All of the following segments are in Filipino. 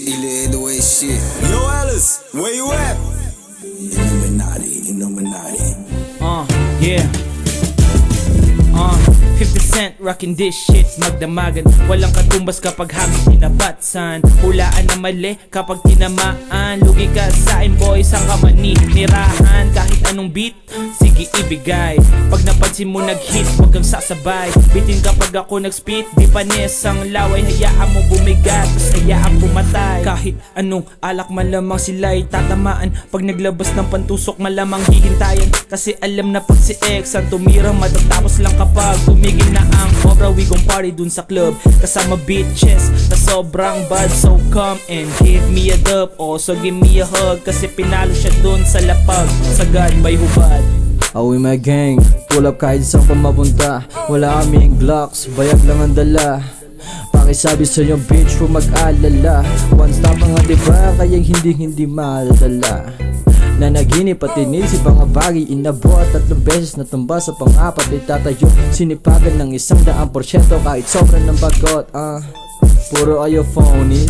Illinois shit. Yo, Alice, where you at? Illuminati. Yeah. 50 Cent rockin' this shit, magdamagan. Walang katumbas kapag hangin tinapatsan. Hulaan na mali kapag tinamaan. Lugi ka sa akin boy, saan ka maninirahan? Kahit anong beat, sige ibigay. Pag napansin mo nag-hit, huwag kang sasabay. Bitin kapag ako nag-spit, di panis ang laway. Hayaan mo bumigat, tas hayaan pumatay. Kahit anong alak malamang sila'y tatamaan. Pag naglabas ng pantusok malamang hihintayan. Kasi alam na pag si X ang tumira, matatapos lang kapag tumigil na ang obra. We gon' party dun sa club kasama bitches na sobrang bad. So come and give me a dub, also give me a hug. Kasi pinalo siya dun sa lapag, sagad by hubad. Awi my gang, pull up kahit saan pa mapunta. Wala kaming Glocks, bayag lang ang dala. Pakisabi sa'yo bitch, huwag mag-alala. One stop ang diba, kaya hindi maladala. Nanaginip at inisip ang bagay, inabot 3 beses na tumba sa pang-apat. Itatayo, sinipagan ng 100% kahit sobrang ng bagot. Puro ayo phony,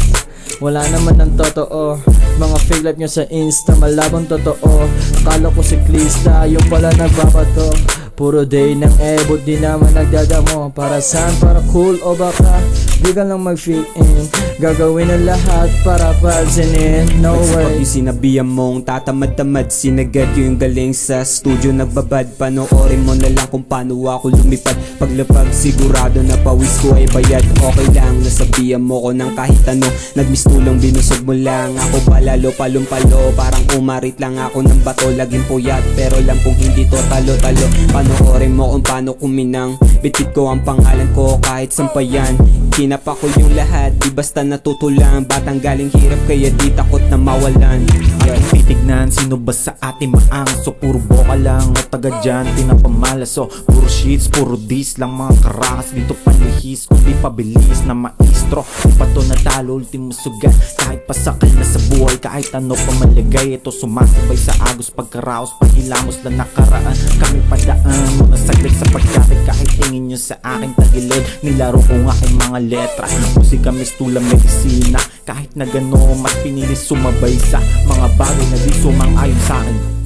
wala naman ng totoo. Mga fake life nyo sa Insta, malabang totoo. Akala ko siklista, yung pala nagbabato. Puro day ng ebot, di naman nagdadamo. Para saan? Para cool o baka di ka lang mag-fit in. Gagawin ang lahat para pansinin. No way. Yung sinabihan mong tatamad-tamad, sinagad yung galing sa studio nagbabad. Panoorin mo na lang kung paano ako lumipad. Paglapag sigurado na pawis ko ay bayad. Okay lang, nasabihan mo ko ng kahit ano. Nagmistulang binusog mo lang ako palalo palumpalo. Parang umarit lang ako ng bato, laging puyat. Pero lang kung hindi to talo-talo. Panoorin mo kung paano kuminang. Bitit ko ang pangalan ko kahit sampayan. Kinapa ko yung lahat, di basta natutulang. Batang galing hirap kaya di takot na mawalan. Ating titignan, sino ba sa ating maangas? So puro boka lang o taga dyan, pinapamalas. So puro shits, puro dis lang mga karakas. Dito panihis, kundi pabilis na maestro. Di pa to natalo, ultimo sugat. Kahit pasakal na sa buhay, kahit ano pa malagay. Ito sumasabay sa agos, pagkaraos, paghilamos lang nakaraan. Kami padaan, muna saglit sa pagkakit. Kahit tingin nyo sa akin tagilid, nilaro ko nga aking mga letra. Musika, mistula, medisina. Kahit na gano'n, mas pinili sumabay sa mga bagay na di sumang-ayon sa akin.